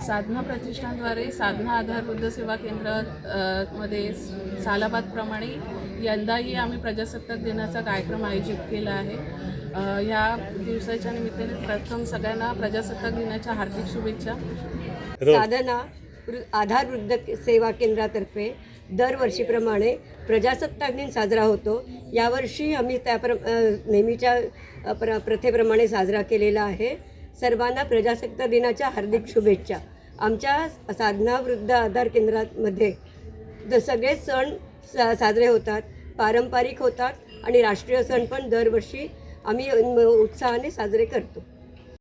साधना प्रतिष्ठानद्वारे साधना आधार वृद्ध सेवा केंद्र मध्ये सालाबादप्रमाणे यंदाही आम्ही प्रजासत्ताक दिनाचा कार्यक्रम आयोजित केला आहे। ह्या दिवसाच्या निमित्ताने प्रथम सगळ्यांना प्रजासत्ताक दिनाच्या हार्दिक शुभेच्छा। साधना आधार वृद्ध सेवा केंद्रातर्फे दरवर्षीप्रमाणे प्रजासत्ताक दिन साजरा होतो। यावर्षी आम्ही नेहमीच्या प्रथेप्रमाणे साजरा केलेला आहे। सर्वांना प्रजासत्ताक दिनाच्या हार्दिक शुभेच्छा। आमच्या साधना वृद्ध आधार केंद्रामध्ये सगळे सण साजरे होतात, पारंपरिक होतात आणि राष्ट्रीय सण पण दरवर्षी आम्ही उत्साहाने साजरे करतो।